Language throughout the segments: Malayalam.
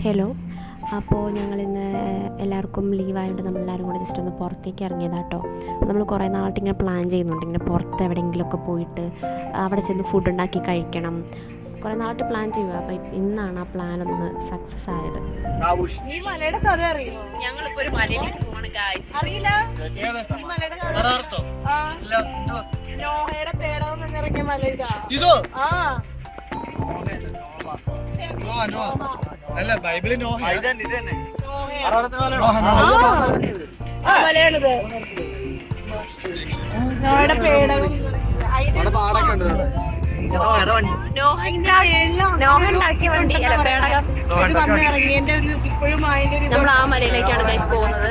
ഹലോ. അപ്പോൾ ഞങ്ങളിന്ന് എല്ലാവർക്കും ലീവായതുകൊണ്ട് നമ്മളെല്ലാവരും കൂടെ ജസ്റ്റ് ഒന്ന് പുറത്തേക്ക് ഇറങ്ങിയതാട്ടോ. അപ്പോൾ നമ്മൾ കുറേ നാളായിട്ട് ഇങ്ങനെ പ്ലാൻ ചെയ്യുന്നുണ്ട്, ഇങ്ങനെ പുറത്ത് എവിടെയെങ്കിലുമൊക്കെ പോയിട്ട് അവിടെ ചെന്ന് ഫുഡ് ഉണ്ടാക്കി കഴിക്കണം. കുറേ നാളായിട്ട് പ്ലാൻ ചെയ്യുക. അപ്പോൾ ഇന്നാണ് ആ പ്ലാൻ ഒന്ന് സക്സസ് ആയത്. ഈ മലയുടെ കഥ അറിയോ? ഞങ്ങളിപ്പോ ഒരു മലയിലേക്ക് പോവാണ് ഗായ്സ്. അറിയില്ല ഈ മലയുടെ കഥ? നോഹയുടെ പേടകം എന്നിറങ്ങിയ മല ഇതാ. ബൈബിളിൽ മലയാണിത്. നോഹയുടെ പേടകം നോഹണ്ടാക്കിയ വണ്ടി അല്ല പേടകം വന്നിറങ്ങിയതിന്റെ ഒരു ഇപ്പോഴും അതിന്റെ ഒരു നമ്മൾ ആ മലയിലേക്കാണ് ഗൈസ് പോകുന്നത്.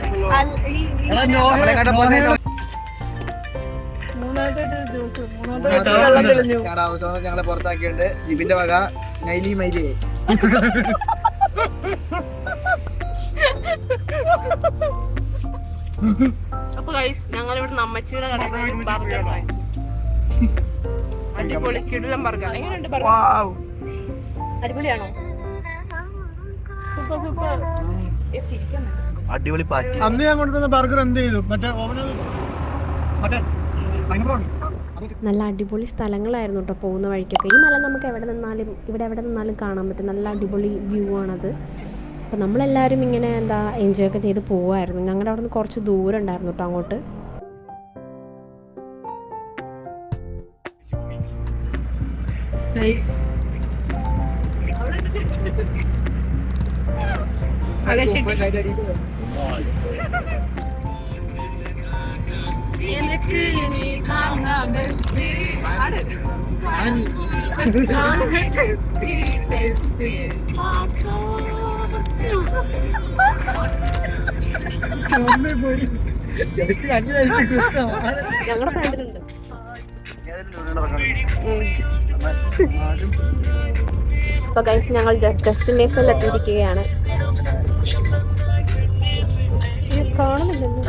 ഞങ്ങളെ പുറത്താക്കിയുണ്ട്. ജിബിന്റെ വക നൈലി മൈലി. അപ്പൊ ഗൈസ് ഞങ്ങൾ ഇവിടെ അമ്മച്ചിയുടെ കടയിൽ ബർഗർ അടിപൊളി കിടിലൻ ബർഗർ. എങ്ങനെയുണ്ട് ബർഗർ? അടിപൊളിയാണോ? Super super. അടിപൊളി പാറ്റി. അന്ന് ഞാൻ കൊണ്ടുവന്ന ബർഗർ എന്ത് ചെയ്തു? നല്ല അടിപൊളി സ്ഥലങ്ങളായിരുന്നു കേട്ടോ പോകുന്ന വഴിക്കൊക്കെ. ഈ മല നമുക്ക് എവിടെ നിന്നാലും കാണാൻ പറ്റും. നല്ല അടിപൊളി വ്യൂ ആണത്. അപ്പോൾ നമ്മളെല്ലാവരും ഇങ്ങനെ എൻജോയ് ഒക്കെ ചെയ്ത് പോവായിരുന്നു. ഞങ്ങളുടെ അവിടെ നിന്ന് കുറച്ച് ദൂരം ഉണ്ടായിരുന്നു കേട്ടോ അങ്ങോട്ട്. ഞങ്ങളുടെ ഫ്രണ്ടിലുണ്ട്. അപ്പൊ ഗൈസ് ഞങ്ങൾ ഡെസ്റ്റിനേഷനിൽ എത്തിയിരിക്കുകയാണ്. കാണുന്നില്ലല്ലോ.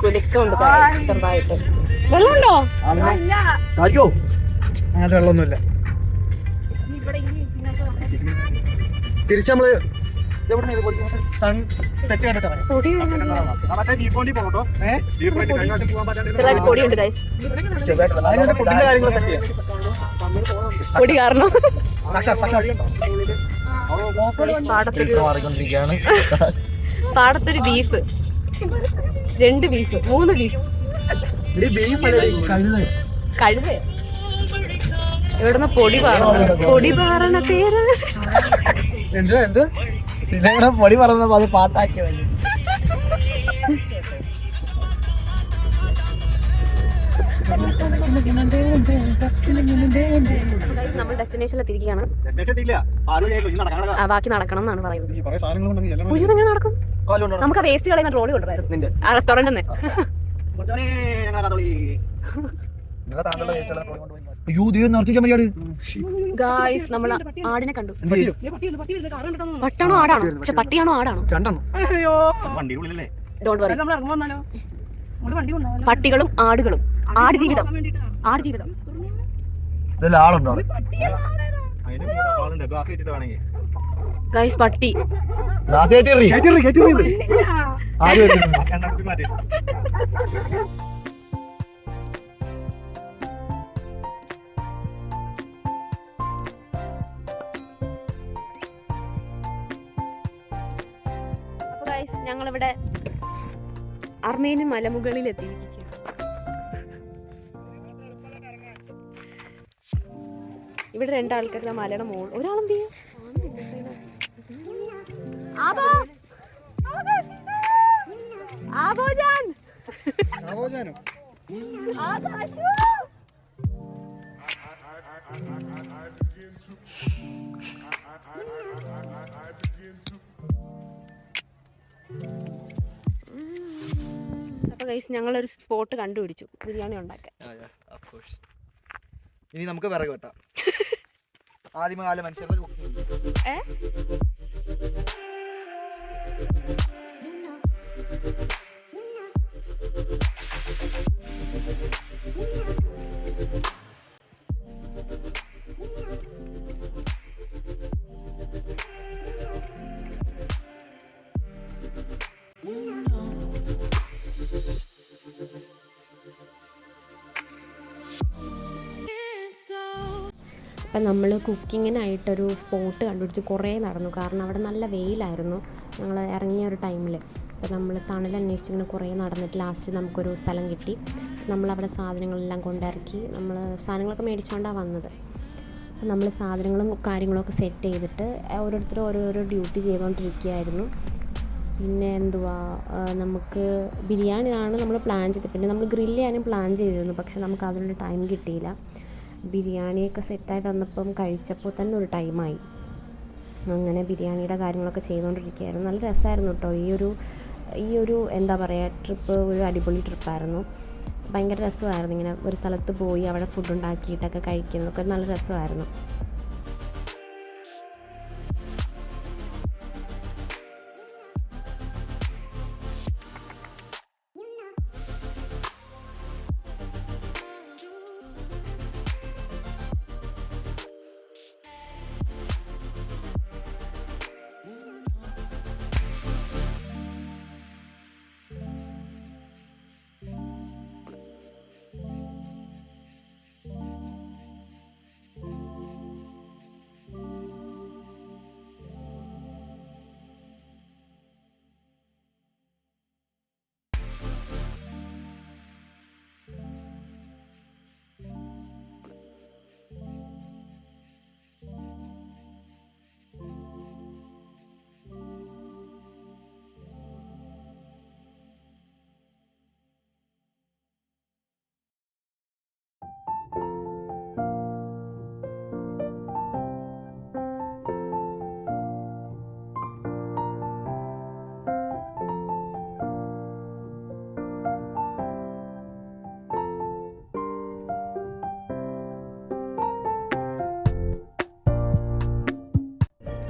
കുലിക്കുണ്ട് ചെറുതായിട്ട്. വെള്ളമുണ്ടോ? അങ്ങനത്തെ വെള്ളമൊന്നുമില്ല. തിരിച്ച് നമ്മള് ചെറുതായിട്ട് പൊടിയുണ്ട് ഗൈസ്. പൊടി കാരണം പാടത്തൊരു ബീഫ്, 2 ബീഫ്, 3 ബീഫ്. കഴുത എവിടുന്ന പൊടി പാറണ പേര് എന്ത് പൊടി പറഞ്ഞപ്പോ അത് പാട്ടാക്കിയത്. നമ്മൾ ഡെസ്റ്റിനേഷനിൽ എത്തിയിരിക്കുകയാണ്. ബാക്കി നടക്കണം എന്നാണ് പറയുന്നത്. എങ്ങനെ നടക്കും? നമുക്ക് ആ വേസ്റ്റ് കളയുന്ന ട്രോളി കൊണ്ടുവരായിരുന്നു ആ റെസ്റ്റോറന്റിൽ നിന്ന്. ഗായ്സ് നമ്മൾ ആടിനെ കണ്ടു. പട്ടാണോ ആടാണോ? പക്ഷെ പട്ടിയാണോ ആടാണോ? Don't worry. പട്ടികളും ആടുകളും. ആടുജീവിതം. ഗൈസ് പട്ടി ഞങ്ങളിവിടെ അർമേനിയൻ മലമുകളിൽ എത്തിയിരിക്കുകയാണ്. ഇവിടെ 2 ആൾക്കാർ മലയുടെ മുകളിൽ. ഒരാളെന്ത് ചെയ്യും? അപ്പൊ ഗൈസ് ഞങ്ങളൊരു സ്പോട്ട് കണ്ടുപിടിച്ചു ബിരിയാണി ഉണ്ടാക്കാൻ. ഇനി നമുക്ക് വിറക് വെട്ടാം. ആദിമകാല മനുഷ്യരുടെ കുക്കിംഗ്. അപ്പം നമ്മൾ കുക്കിങ്ങിനായിട്ടൊരു സ്പോട്ട് കണ്ടുപിടിച്ച് കുറേ നടന്നു. കാരണം അവിടെ നല്ല വെയിലായിരുന്നു ഞങ്ങൾ ഇറങ്ങിയ ഒരു ടൈമിൽ. അപ്പോൾ നമ്മൾ തണലന്വേഷിച്ച് ഇങ്ങനെ കുറേ നടന്നിട്ട് ലാസ്റ്റ് നമുക്കൊരു സ്ഥലം കിട്ടി. നമ്മളവിടെ സാധനങ്ങളെല്ലാം കൊണ്ടിറക്കി. നമ്മൾ സാധനങ്ങളൊക്കെ മേടിച്ചുകൊണ്ടാണ് വന്നത്. അപ്പോൾ നമ്മൾ സാധനങ്ങളും കാര്യങ്ങളൊക്കെ സെറ്റ് ചെയ്തിട്ട് ഓരോരുത്തരും ഓരോരോ ഡ്യൂട്ടി ചെയ്തുകൊണ്ടിരിക്കുകയായിരുന്നു. പിന്നെ എന്തുവാ, നമുക്ക് ബിരിയാണിയാണ് നമ്മൾ പ്ലാൻ ചെയ്തത്. പിന്നെ നമ്മൾ ഗ്രില്ല് ചെയ്യാനും പ്ലാൻ ചെയ്തിരുന്നു, പക്ഷെ നമുക്ക് അതിനുള്ള ടൈം കിട്ടിയില്ല. ബിരിയാണിയൊക്കെ സെറ്റായി വന്നപ്പം കഴിച്ചപ്പോൾ തന്നെ ഒരു ടൈമായി. അങ്ങനെ ബിരിയാണിയുടെ കാര്യങ്ങളൊക്കെ ചെയ്തുകൊണ്ടിരിക്കുകയായിരുന്നു. നല്ല രസമായിരുന്നു കേട്ടോ. ഈ ഒരു എന്താ പറയുക, ട്രിപ്പ് ഒരു അടിപൊളി ട്രിപ്പായിരുന്നു. ഭയങ്കര രസമായിരുന്നു. ഇങ്ങനെ ഒരു സ്ഥലത്ത് പോയി അവിടെ ഫുഡ് ഉണ്ടാക്കിയിട്ടൊക്കെ കഴിക്കുന്നതൊക്കെ നല്ല രസമായിരുന്നു.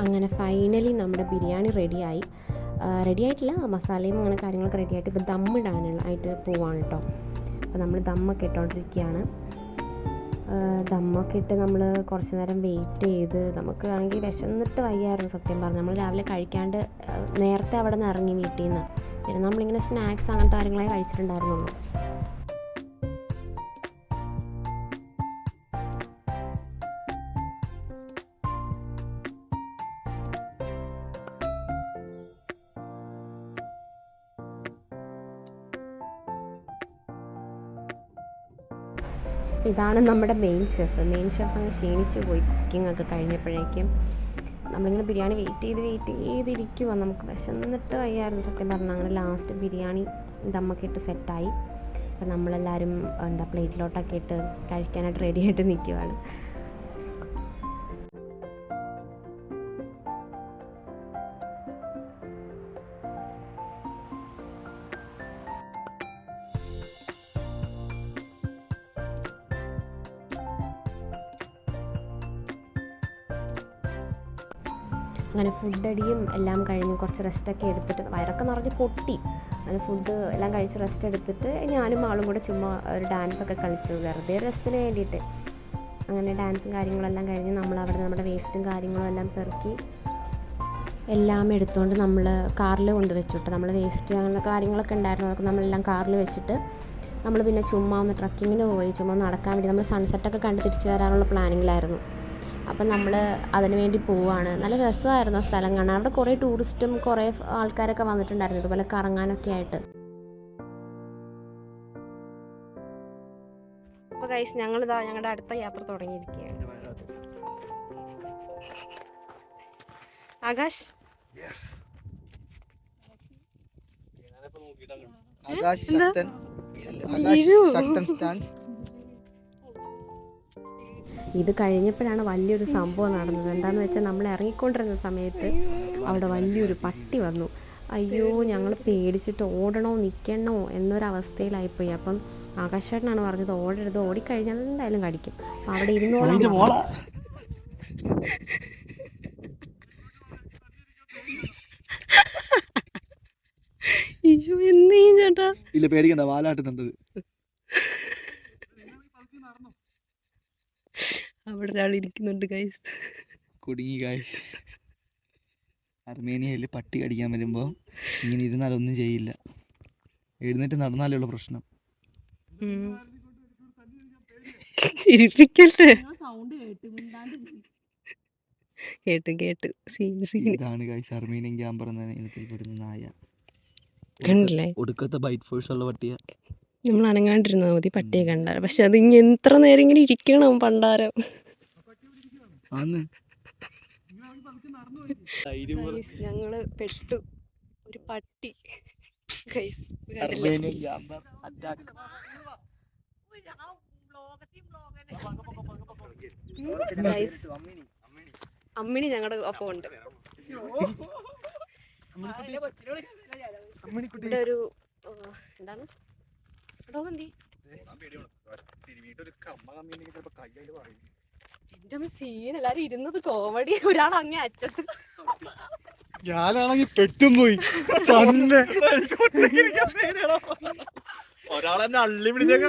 അങ്ങനെ ഫൈനലി നമ്മുടെ ബിരിയാണി റെഡിയായിട്ടില്ല. മസാലയും അങ്ങനെ കാര്യങ്ങളൊക്കെ റെഡിയായിട്ട് ഇപ്പോൾ ദമ്മിടാനായിട്ട് പോവാണ് കേട്ടോ. അപ്പോൾ നമ്മൾ ദമ്മൊക്കെ ഇട്ടുകൊണ്ടിരിക്കുകയാണ്. ദമ്മൊക്കെ ഇട്ട് നമ്മൾ കുറച്ച് നേരം വെയിറ്റ് ചെയ്ത്, നമുക്ക് ആണെങ്കിൽ വിശന്നിട്ട് വയ്യായിരുന്നു സത്യം പറഞ്ഞാൽ. നമ്മൾ രാവിലെ കഴിക്കാണ്ട് നേരത്തെ അവിടെ നിന്ന് ഇറങ്ങി വീട്ടിൽ നിന്ന്. പിന്നെ നമ്മളിങ്ങനെ സ്നാക്സ് അങ്ങനത്തെ കാര്യങ്ങളെ കഴിച്ചിട്ടുണ്ടായിരുന്നുള്ളൂ. ഇതാണ് നമ്മുടെ മെയിൻ ഷെഫ് അങ്ങ് ക്ഷീണിച്ച് പോയി കുക്കിംഗ് ഒക്കെ കഴിഞ്ഞപ്പോഴേക്കും. നമ്മളിങ്ങനെ ബിരിയാണി വെയിറ്റ് ചെയ്തിരിക്കുക. നമുക്ക് വിശന്നിട്ട് വയ്യായിരുന്നു സത്യം പറഞ്ഞാൽ. അങ്ങനെ ലാസ്റ്റ് ബിരിയാണി ദമ്മൊക്കെ ഇട്ട് സെറ്റായി. അപ്പോൾ നമ്മളെല്ലാവരും പ്ലേറ്റിലോട്ടൊക്കെ ഇട്ട് കഴിക്കാനായിട്ട് റെഡിയായിട്ട് നിൽക്കുവാണ്. അങ്ങനെ ഫുഡടിയും എല്ലാം കഴിഞ്ഞ് കുറച്ച് റെസ്റ്റൊക്കെ എടുത്തിട്ട് വയറൊക്കെ നിറഞ്ഞ് പൊട്ടി. അങ്ങനെ ഫുഡ് എല്ലാം കഴിച്ച് റെസ്റ്റ് എടുത്തിട്ട് ഞാനും ആളും കൂടെ ചുമ്മാ ഒരു ഡാൻസൊക്കെ കളിച്ചു, വെറുതെ റെസ്റ്റിന് വേണ്ടിയിട്ട്. അങ്ങനെ ഡാൻസും കാര്യങ്ങളെല്ലാം കഴിഞ്ഞ് നമ്മളവിടെ നമ്മുടെ വേസ്റ്റും കാര്യങ്ങളും എല്ലാം പെറുക്കി എല്ലാം എടുത്തുകൊണ്ട് നമ്മൾ കാറിൽ കൊണ്ടുവച്ചു കേട്ടോ. നമ്മൾ വേസ്റ്റ് അങ്ങനെ കാര്യങ്ങളൊക്കെ ഉണ്ടായിരുന്നു, അതൊക്കെ നമ്മളെല്ലാം കാറിൽ വെച്ചിട്ട് നമ്മൾ പിന്നെ ചുമ്മാ ഒന്ന് ട്രക്കിങ്ങിന് പോയി. ചുമ്മാ നടക്കാൻ വേണ്ടി നമ്മൾ സൺസെറ്റൊക്കെ കണ്ട് തിരിച്ച് വരാനുള്ള പ്ലാനിങ്ങിലായിരുന്നു. അപ്പം നമ്മൾ അതിന് വേണ്ടി പോവുകയാണ്. നല്ല രസമായിരുന്നു ആ സ്ഥലം കാണാൻ. അവിടെ കുറേ ടൂറിസ്റ്റും കുറേ ആൾക്കാരൊക്കെ വന്നിട്ടുണ്ടായിരുന്നു ഇതുപോലെ കറങ്ങാനൊക്കെ ആയിട്ട്. അപ്പോൾ ഗൈസ്, ഞങ്ങളിതാ ഞങ്ങളുടെ അടുത്ത യാത്ര തുടങ്ങിയിരിക്കുകയാണ്. ആകാശ് ഇത് കഴിഞ്ഞപ്പോഴാണ് വലിയൊരു സംഭവം നടന്നത്. എന്താണെന്ന് വെച്ചാൽ നമ്മൾ ഇറങ്ങിക്കൊണ്ടിരുന്ന സമയത്ത് അവിടെ വലിയൊരു പട്ടി വന്നു. അയ്യോ, ഞങ്ങൾ പേടിച്ചിട്ട് ഓടണോ നിൽക്കണോ എന്നൊരവസ്ഥയിലായിപ്പോയി. അപ്പം ആകാശേട്ടനാണ് പറഞ്ഞത് ഓടരുത്, ഓടിക്കഴിഞ്ഞാൽ എന്തായാലും കടിക്കും, അപ്പം അവിടെ ഇരുന്നോളാം. ചേട്ടാ ഇല്ല, പേടിക്കണ്ട, വാലാട്ടുന്നുണ്ട്. അവിടെ ഒരാൾ ഇരിക്കുന്നുണ്ട് ഗൈസ്. കുടുങ്ങി ഗൈസ്. അർമേനിയയിൽ പട്ടി കടിക്കാൻ വരുമ്പോൾ ഇങ്ങനെ ഇരുന്നാലൊന്നും ചെയ്യില്ല, എഴുന്നേറ്റ് നടന്നാലേ ഉള്ള പ്രശ്നം. ചിരിപ്പിക്കല്ലേ. കേട്ട് ഇതാണ് ഗൈസ് അർമേനിയൻ ക്യാമ്പർ എന്ന ഇനത്തിൽ പെടുന്ന നായ. കണ്ടില്ലേ, ഒടുക്കത്തെ ബൈറ്റ് ഫോഴ്സ് ഉള്ള പട്ടിയ. നമ്മൾ അനങ്ങാണ്ടിരുന്നാൽ മതി പട്ടിയെ കണ്ടാൽ. പക്ഷെ അത് ഇനി എത്ര നേരം ഇങ്ങനെ ഇരിക്കണം പണ്ടാരം. ഞങ്ങള് പെട്ടു, ഒരു പട്ടി. അമ്മിണി ഞങ്ങളുടെ ഒപ്പം ഉണ്ട്. ഇവിടെ ഒരു എന്താണ് എന്റെ സീൻ. എല്ലാരും ഇരുന്നത് കോമഡി, ഒരാൾ അങ്ങേ അറ്റത്ത്. ഞാനാണെങ്കിൽ പെട്ടും പോയി. ഒരാളെന്നെ അള്ളി പിടിച്ചേക്ക.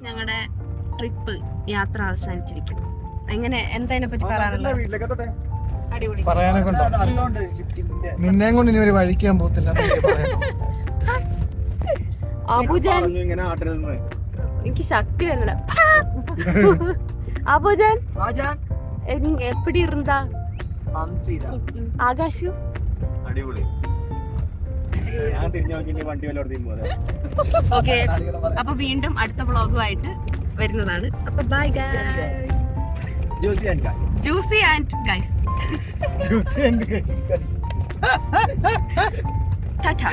ഞങ്ങളുടെ ട്രിപ്പ് യാത്ര അവസാനിച്ചിരിക്കുന്നു. എങ്ങനെ എന്തതിനെ പറ്റി പറയാനുള്ളത്? അടിപൊളി. പറയാനൊക്കെ ഉണ്ടോ? നിന്നെയും കൊണ്ട് ഇനി ഒരു വഴിക്കാൻ പോകത്തില്ല. അബുജാൻ, എനിക്ക് ശക്തി വരുന്നില്ല. അബുജാൻ എപ്പിടി ഇരുന്നാ ആകാശു? അടിപൊളി. ഓക്കെ, അപ്പൊ വീണ്ടും അടുത്ത വ്ളോഗുമായിട്ട് വരുന്നതാണ്. അപ്പൊ bye guys. Juicy and guys. Tata.